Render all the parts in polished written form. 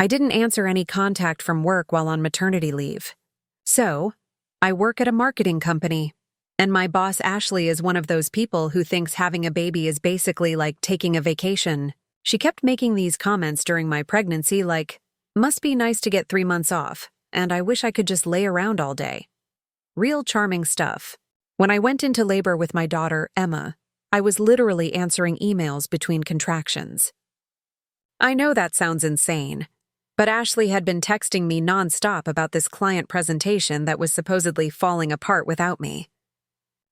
I didn't answer any contact from work while on maternity leave. So, I work at a marketing company, and my boss Ashley is one of those people who thinks having a baby is basically like taking a vacation. She kept making these comments during my pregnancy like, "Must be nice to get 3 months off, and I wish I could just lay around all day." Real charming stuff. When I went into labor with my daughter, Emma, I was literally answering emails between contractions. I know that sounds insane, but Ashley had been texting me nonstop about this client presentation that was supposedly falling apart without me.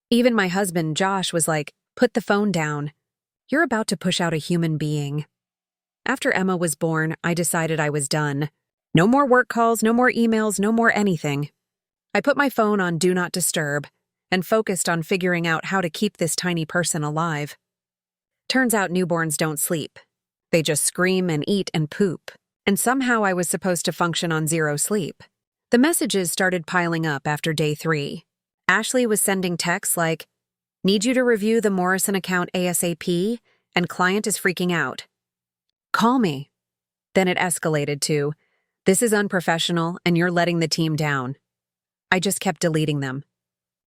Even my husband, Josh, was like, "Put the phone down. You're about to push out a human being." After Emma was born, I decided I was done. No more work calls, no more emails, no more anything. I put my phone on Do Not Disturb and focused on figuring out how to keep this tiny person alive. Turns out newborns don't sleep. They just scream and eat and poop. And somehow I was supposed to function on 0 sleep. The messages started piling up after day 3. Ashley was sending texts like, "Need you to review the Morrison account ASAP, and client is freaking out. Call me." Then it escalated to, "This is unprofessional and you're letting the team down." I just kept deleting them.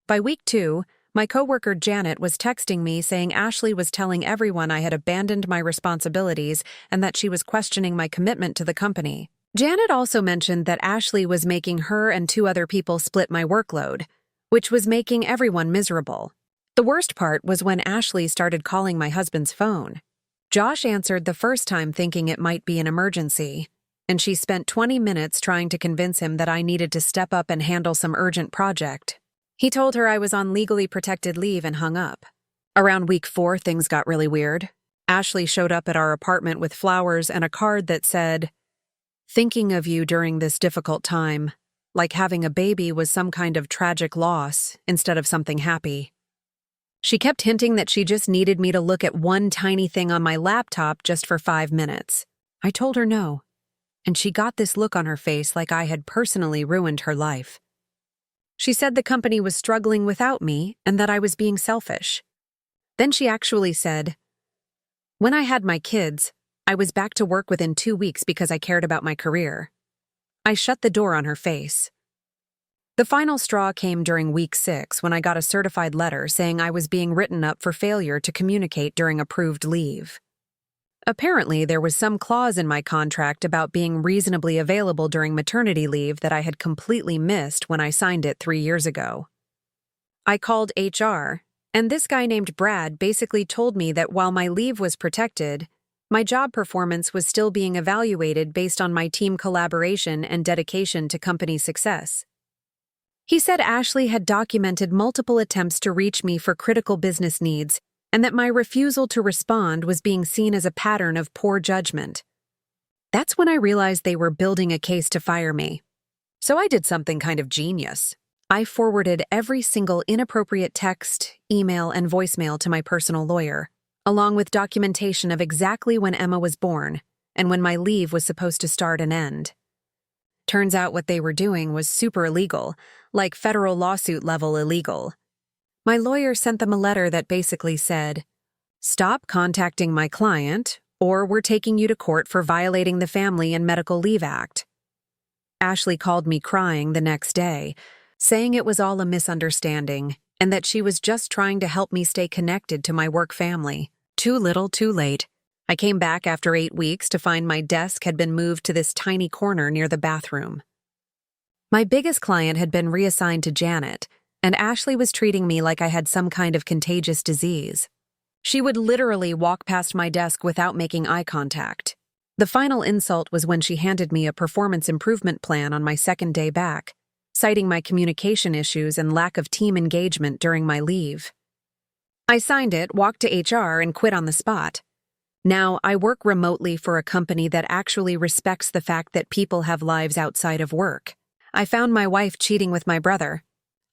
By week 2, my coworker Janet was texting me saying Ashley was telling everyone I had abandoned my responsibilities and that she was questioning my commitment to the company. Janet also mentioned that Ashley was making her and 2 other people split my workload, which was making everyone miserable. The worst part was when Ashley started calling my husband's phone. Josh answered the first time thinking it might be an emergency, and she spent 20 minutes trying to convince him that I needed to step up and handle some urgent project. He told her I was on legally protected leave and hung up. Around week 4, things got really weird. Ashley showed up at our apartment with flowers and a card that said, "Thinking of you during this difficult time, like having a baby was some kind of tragic loss instead of something happy." She kept hinting that she just needed me to look at one tiny thing on my laptop just for 5 minutes. I told her no, and she got this look on her face like I had personally ruined her life. She said the company was struggling without me and that I was being selfish. Then she actually said, "When I had my kids, I was back to work within 2 weeks because I cared about my career." I shut the door on her face. The final straw came during week 6 when I got a certified letter saying I was being written up for failure to communicate during approved leave. Apparently, there was some clause in my contract about being reasonably available during maternity leave that I had completely missed when I signed it 3 years ago. I called HR, and this guy named Brad basically told me that while my leave was protected, my job performance was still being evaluated based on my team collaboration and dedication to company success. He said Ashley had documented multiple attempts to reach me for critical business needs, and that my refusal to respond was being seen as a pattern of poor judgment. That's when I realized they were building a case to fire me. So I did something kind of genius. I forwarded every single inappropriate text, email, and voicemail to my personal lawyer, along with documentation of exactly when Emma was born and when my leave was supposed to start and end. Turns out what they were doing was super illegal, like federal lawsuit level illegal. My lawyer sent them a letter that basically said, "Stop contacting my client, or we're taking you to court for violating the Family and Medical Leave Act." Ashley called me crying the next day, saying it was all a misunderstanding and that she was just trying to help me stay connected to my work family. Too little, too late. I came back after 8 weeks to find my desk had been moved to this tiny corner near the bathroom. My biggest client had been reassigned to Janet, and Ashley was treating me like I had some kind of contagious disease. She would literally walk past my desk without making eye contact. The final insult was when she handed me a performance improvement plan on my second day back, citing my communication issues and lack of team engagement during my leave. I signed it, walked to HR, and quit on the spot. Now, I work remotely for a company that actually respects the fact that people have lives outside of work. I found my wife cheating with my brother.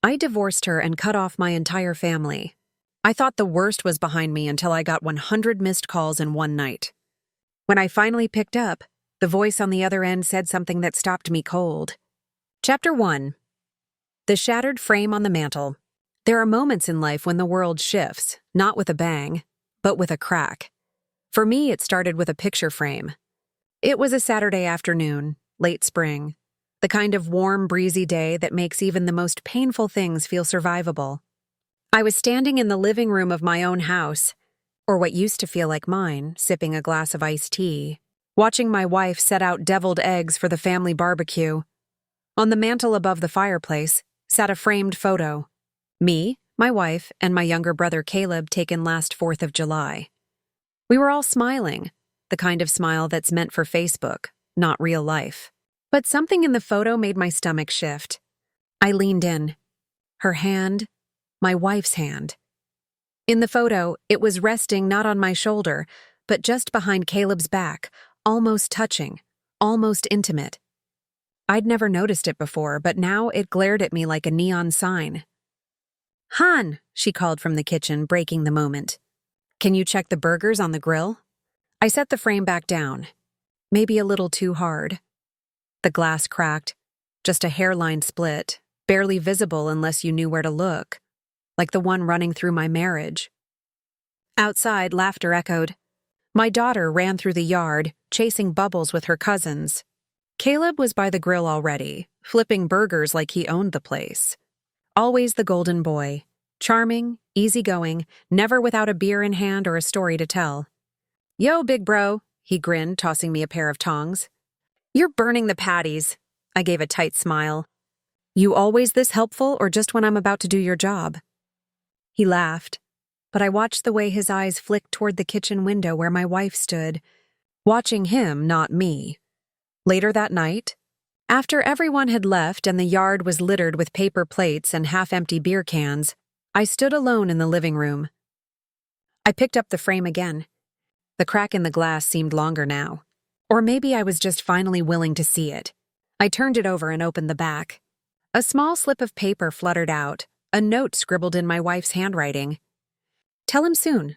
I divorced her and cut off my entire family. I thought the worst was behind me until I got 100 missed calls in one night. When I finally picked up, the voice on the other end said something that stopped me cold. Chapter 1. The Shattered Frame on the Mantle. There are moments in life when the world shifts, not with a bang, but with a crack. For me, it started with a picture frame. It was a Saturday afternoon, late spring, the kind of warm, breezy day that makes even the most painful things feel survivable. I was standing in the living room of my own house, or what used to feel like mine, sipping a glass of iced tea, watching my wife set out deviled eggs for the family barbecue. On the mantel above the fireplace sat a framed photo. Me, my wife, and my younger brother Caleb taken last 4th of July. We were all smiling, the kind of smile that's meant for Facebook, not real life. But something in the photo made my stomach shift. I leaned in. Her hand, my wife's hand. In the photo, it was resting not on my shoulder, but just behind Caleb's back, almost touching, almost intimate. I'd never noticed it before, but now it glared at me like a neon sign. "Han," she called from the kitchen, breaking the moment. "Can you check the burgers on the grill?" I set the frame back down. Maybe a little too hard. The glass cracked, just a hairline split, barely visible unless you knew where to look, like the one running through my marriage. Outside, laughter echoed. My daughter ran through the yard, chasing Bubbles with her cousins. Caleb was by the grill already, flipping burgers like he owned the place. Always the golden boy, charming, easygoing, never without a beer in hand or a story to tell. "Yo, big bro," he grinned, tossing me a pair of tongs. "You're burning the patties." I gave a tight smile. "You always this helpful or just when I'm about to do your job?" He laughed, but I watched the way his eyes flicked toward the kitchen window where my wife stood, watching him, not me. Later that night, after everyone had left and the yard was littered with paper plates and half-empty beer cans, I stood alone in the living room. I picked up the frame again. The crack in the glass seemed longer now. Or maybe I was just finally willing to see it. I turned it over and opened the back. A small slip of paper fluttered out, a note scribbled in my wife's handwriting. "Tell him soon.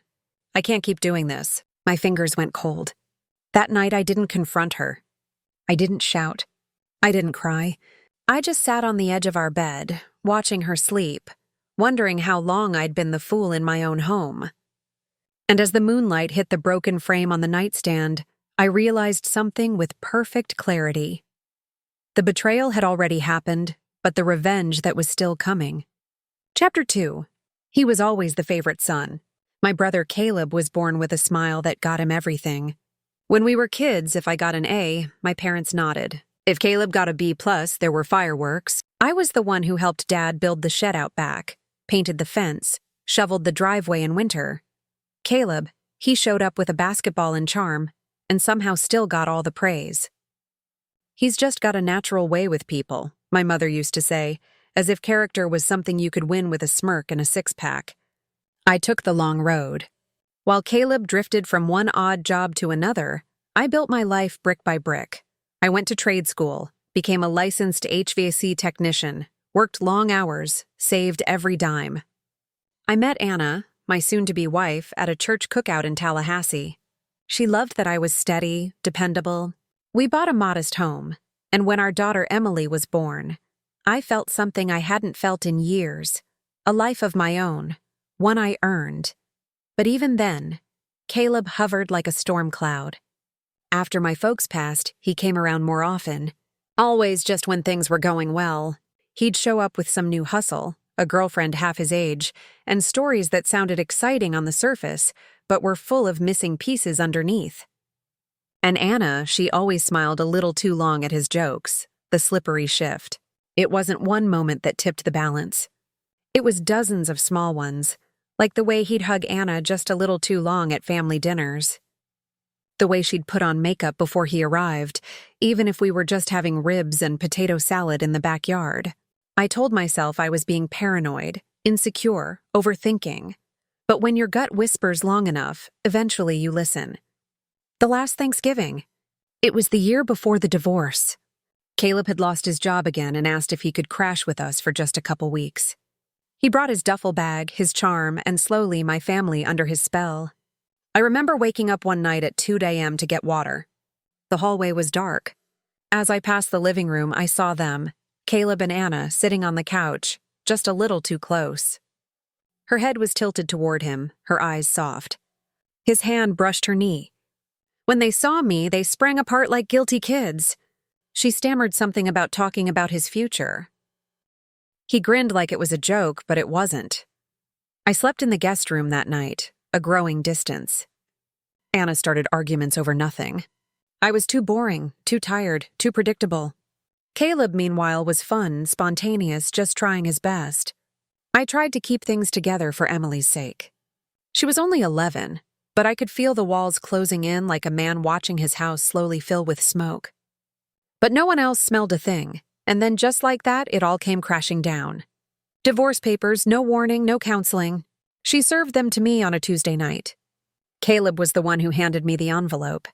I can't keep doing this." My fingers went cold. That night I didn't confront her. I didn't shout. I didn't cry. I just sat on the edge of our bed, watching her sleep, wondering how long I'd been the fool in my own home. And as the moonlight hit the broken frame on the nightstand, I realized something with perfect clarity. The betrayal had already happened, but the revenge that was still coming. Chapter 2. He was always the favorite son. My brother Caleb was born with a smile that got him everything. When we were kids, if I got an A, my parents nodded. If Caleb got a B+, there were fireworks. I was the one who helped Dad build the shed out back, painted the fence, shoveled the driveway in winter. Caleb, he showed up with a basketball and charm, and somehow still got all the praise. "He's just got a natural way with people," my mother used to say, as if character was something you could win with a smirk and a six-pack. I took the long road. While Caleb drifted from one odd job to another, I built my life brick by brick. I went to trade school, became a licensed HVAC technician, worked long hours, saved every dime. I met Anna, my soon-to-be wife, at a church cookout in Tallahassee. She loved that I was steady, dependable. We bought a modest home, and when our daughter Emily was born, I felt something I hadn't felt in years, a life of my own, one I earned. But even then, Caleb hovered like a storm cloud. After my folks passed, he came around more often. Always just when things were going well. He'd show up with some new hustle, a girlfriend half his age, and stories that sounded exciting on the surface, but were full of missing pieces underneath. And Anna, she always smiled a little too long at his jokes, the slippery shift. It wasn't one moment that tipped the balance. It was dozens of small ones, like the way he'd hug Anna just a little too long at family dinners. The way she'd put on makeup before he arrived, even if we were just having ribs and potato salad in the backyard. I told myself I was being paranoid, insecure, overthinking. But when your gut whispers long enough, eventually you listen. The last Thanksgiving. It was the year before the divorce. Caleb had lost his job again and asked if he could crash with us for just a couple weeks. He brought his duffel bag, his charm, and slowly my family under his spell. I remember waking up one night at 2 a.m. to get water. The hallway was dark. As I passed the living room, I saw them, Caleb and Anna, sitting on the couch, just a little too close. Her head was tilted toward him, her eyes soft. His hand brushed her knee. When they saw me, they sprang apart like guilty kids. She stammered something about talking about his future. He grinned like it was a joke, but it wasn't. I slept in the guest room that night, a growing distance. Anna started arguments over nothing. I was too boring, too tired, too predictable. Caleb, meanwhile, was fun, spontaneous, just trying his best. I tried to keep things together for Emily's sake. She was only 11, but I could feel the walls closing in like a man watching his house slowly fill with smoke. But no one else smelled a thing, and then just like that, it all came crashing down. Divorce papers, no warning, no counseling. She served them to me on a Tuesday night. Caleb was the one who handed me the envelope.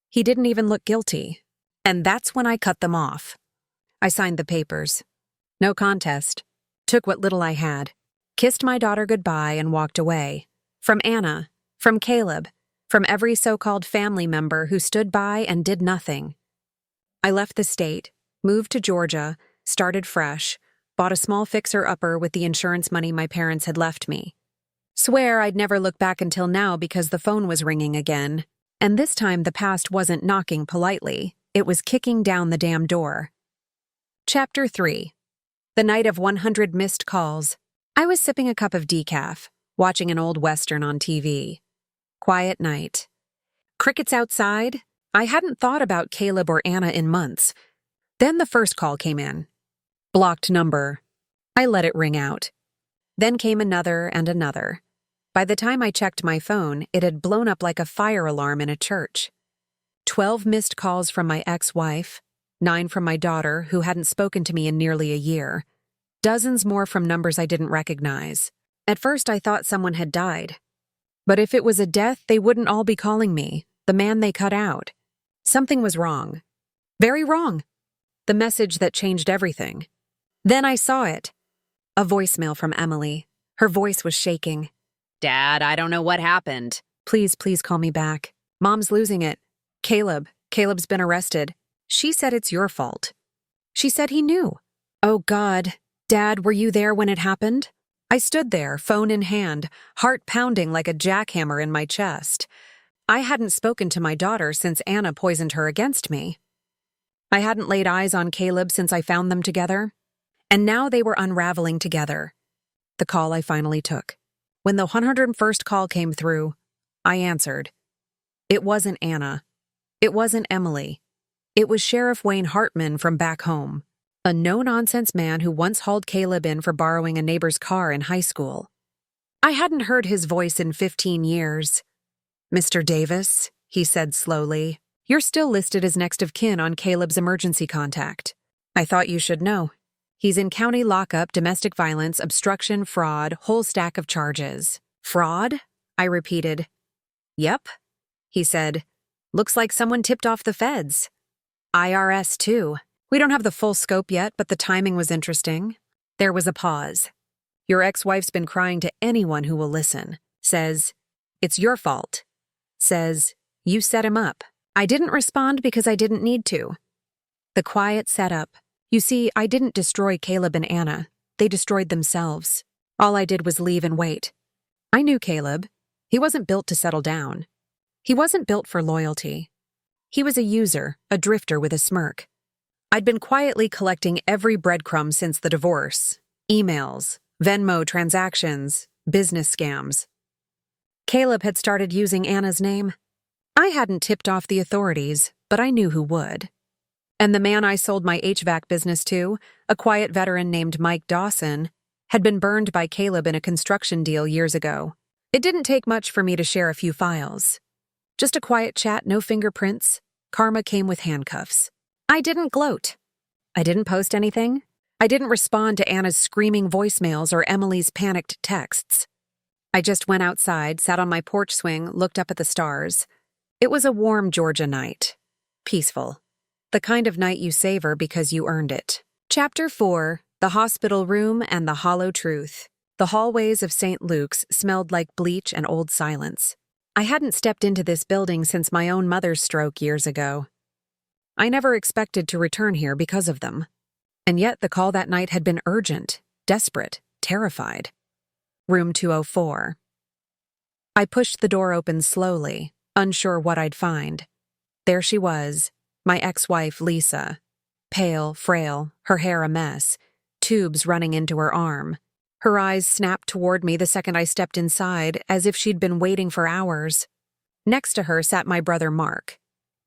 He didn't even look guilty, and that's when I cut them off. I signed the papers. No contest. Took what little I had, kissed my daughter goodbye and walked away. From Anna, from Caleb, from every so-called family member who stood by and did nothing. I left the state, moved to Georgia, started fresh, bought a small fixer-upper with the insurance money my parents had left me. Swear I'd never look back until now because the phone was ringing again. And this time the past wasn't knocking politely, it was kicking down the damn door. Chapter 3. The night of 100 missed calls. I was sipping a cup of decaf, watching an old Western on TV. Quiet night. Crickets outside. I hadn't thought about Caleb or Anna in months. Then the first call came in. Blocked number. I let it ring out. Then came another and another. By the time I checked my phone, it had blown up like a fire alarm in a church. 12 missed calls from my ex-wife, 9 from my daughter, who hadn't spoken to me in nearly a year. Dozens more from numbers I didn't recognize. At first I thought someone had died. But if it was a death, they wouldn't all be calling me, the man they cut out. Something was wrong. Very wrong. The message that changed everything. Then I saw it. A voicemail from Emily. Her voice was shaking. Dad, I don't know what happened. Please call me back. Mom's losing it. Caleb's been arrested. She said it's your fault. She said he knew. Oh God. Dad, were you there when it happened? I stood there, phone in hand, heart pounding like a jackhammer in my chest. I hadn't spoken to my daughter since Anna poisoned her against me. I hadn't laid eyes on Caleb since I found them together. And now they were unraveling together. The call I finally took. When the 101st call came through, I answered. It wasn't Anna. It wasn't Emily. It was Sheriff Wayne Hartman from back home, a no-nonsense man who once hauled Caleb in for borrowing a neighbor's car in high school. I hadn't heard his voice in 15 years. Mr. Davis, he said slowly, you're still listed as next of kin on Caleb's emergency contact. I thought you should know. He's in county lockup, domestic violence, obstruction, fraud, whole stack of charges. Fraud? I repeated. Yep, he said. Looks like someone tipped off the feds. IRS, too. We don't have the full scope yet, but the timing was interesting. There was a pause. Your ex-wife's been crying to anyone who will listen. Says, it's your fault. Says, you set him up. I didn't respond because I didn't need to. The quiet set up. You see, I didn't destroy Caleb and Anna. They destroyed themselves. All I did was leave and wait. I knew Caleb. He wasn't built to settle down. He wasn't built for loyalty. He was a user, a drifter with a smirk. I'd been quietly collecting every breadcrumb since the divorce. Emails, Venmo transactions, business scams. Caleb had started using Anna's name. I hadn't tipped off the authorities, but I knew who would. And the man I sold my HVAC business to, a quiet veteran named Mike Dawson, had been burned by Caleb in a construction deal years ago. It didn't take much for me to share a few files. Just a quiet chat, no fingerprints. Karma came with handcuffs. I didn't gloat. I didn't post anything. I didn't respond to Anna's screaming voicemails or Emily's panicked texts. I just went outside, sat on my porch swing, looked up at the stars. It was a warm Georgia night. Peaceful. The kind of night you savor because you earned it. Chapter 4. The Hospital Room and the Hollow Truth. The hallways of St. Luke's smelled like bleach and old silence. I hadn't stepped into this building since my own mother's stroke years ago. I never expected to return here because of them. And yet the call that night had been urgent, desperate, terrified. Room 204. I pushed the door open slowly, unsure what I'd find. There she was, my ex-wife Lisa. Pale, frail, her hair a mess, tubes running into her arm. Her eyes snapped toward me the second I stepped inside, as if she'd been waiting for hours. Next to her sat my brother Mark.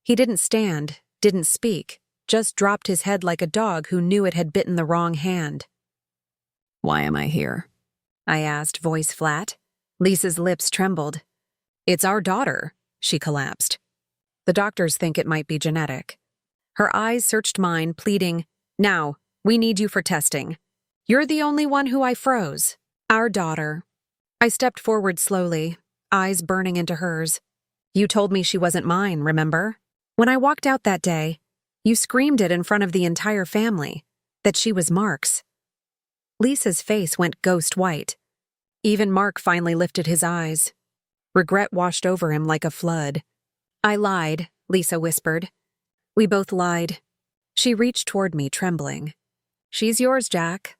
He didn't stand, didn't speak, just dropped his head like a dog who knew it had bitten the wrong hand. "Why am I here?" I asked, voice flat. Lisa's lips trembled. "It's our daughter," she collapsed. "The doctors think it might be genetic." Her eyes searched mine, pleading, "Now, we need you for testing. You're the only one who I froze. Our daughter." I stepped forward slowly, eyes burning into hers. "You told me she wasn't mine, remember? When I walked out that day, you screamed it in front of the entire family, that she was Mark's." Lisa's face went ghost white. Even Mark finally lifted his eyes. Regret washed over him like a flood. "I lied," Lisa whispered. "We both lied." She reached toward me, trembling. "She's yours, Jack."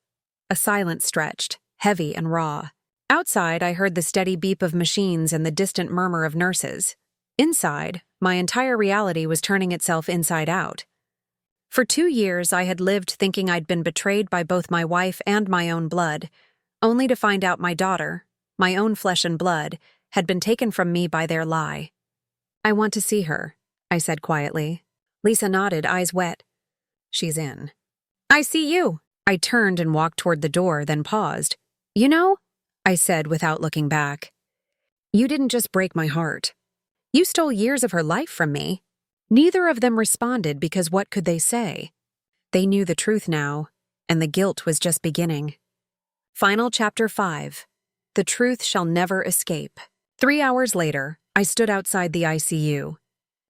A silence stretched, heavy and raw. Outside, I heard the steady beep of machines and the distant murmur of nurses. Inside, my entire reality was turning itself inside out. For 2 years, I had lived thinking I'd been betrayed by both my wife and my own blood, only to find out my daughter, my own flesh and blood, had been taken from me by their lie. "I want to see her," I said quietly. Lisa nodded, eyes wet. "She's in." "I see you." I turned and walked toward the door, then paused. "You know," I said without looking back, "you didn't just break my heart. You stole years of her life from me." Neither of them responded because what could they say? They knew the truth now, and the guilt was just beginning. Final Chapter 5. The truth shall never escape. 3 hours later, I stood outside the ICU.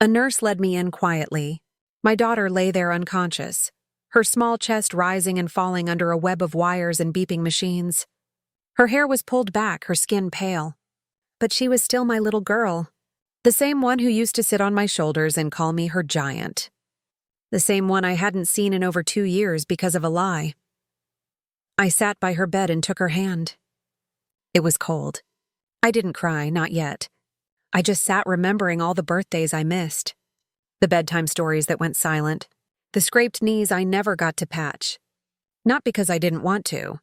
A nurse led me in quietly. My daughter lay there unconscious, her small chest rising and falling under a web of wires and beeping machines. Her hair was pulled back, her skin pale. But she was still my little girl. The same one who used to sit on my shoulders and call me her giant. The same one I hadn't seen in over 2 years because of a lie. I sat by her bed and took her hand. It was cold. I didn't cry, not yet. I just sat remembering all the birthdays I missed. The bedtime stories that went silent. The scraped knees I never got to patch. Not because I didn't want to,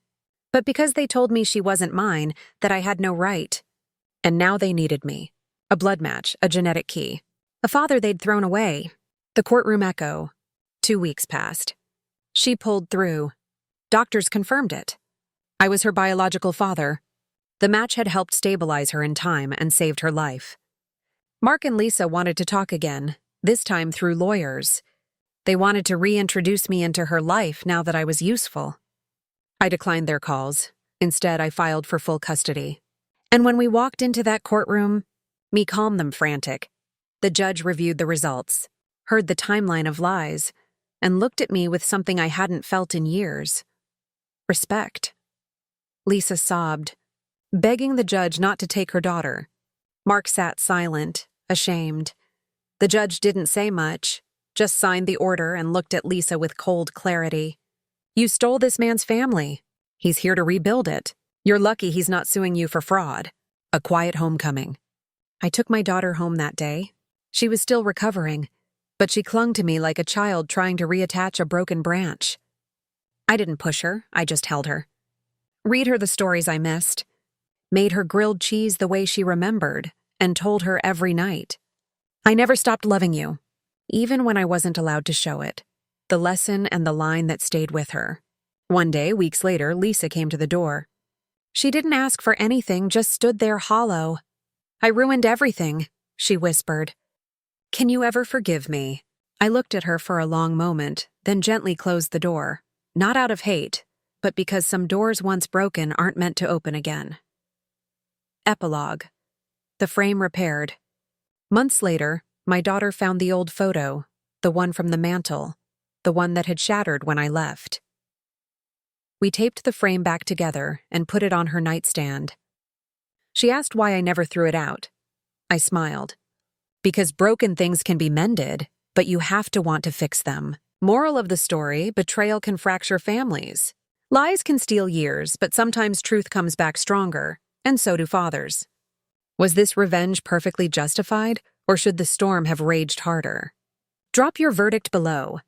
but because they told me she wasn't mine, that I had no right. And now they needed me. A blood match, a genetic key. A father they'd thrown away. The courtroom echo. 2 weeks passed. She pulled through. Doctors confirmed it. I was her biological father. The match had helped stabilize her in time and saved her life. Mark and Lisa wanted to talk again, this time through lawyers. They wanted to reintroduce me into her life now that I was useful. I declined their calls. Instead, I filed for full custody. And when we walked into that courtroom, me calmed them frantic. The judge reviewed the results, heard the timeline of lies, and looked at me with something I hadn't felt in years. Respect. Lisa sobbed, begging the judge not to take her daughter. Mark sat silent, ashamed. The judge didn't say much, just signed the order and looked at Lisa with cold clarity. "You stole this man's family. He's here to rebuild it. You're lucky he's not suing you for fraud." A quiet homecoming. I took my daughter home that day. She was still recovering, but she clung to me like a child trying to reattach a broken branch. I didn't push her, I just held her. Read her the stories I missed. Made her grilled cheese the way she remembered, and told her every night. "I never stopped loving you," even when I wasn't allowed to show it. The lesson and the line that stayed with her. One day, weeks later, Lisa came to the door. She didn't ask for anything, just stood there hollow. "I ruined everything," she whispered. "Can you ever forgive me?" I looked at her for a long moment, then gently closed the door. Not out of hate, but because some doors once broken aren't meant to open again. Epilogue. The frame repaired. Months later, my daughter found the old photo, the one from the mantel, the one that had shattered when I left. We taped the frame back together and put it on her nightstand. She asked why I never threw it out. I smiled. Because broken things can be mended, but you have to want to fix them. Moral of the story, betrayal can fracture families. Lies can steal years, but sometimes truth comes back stronger, and so do fathers. Was this revenge perfectly justified, or should the storm have raged harder? Drop your verdict below.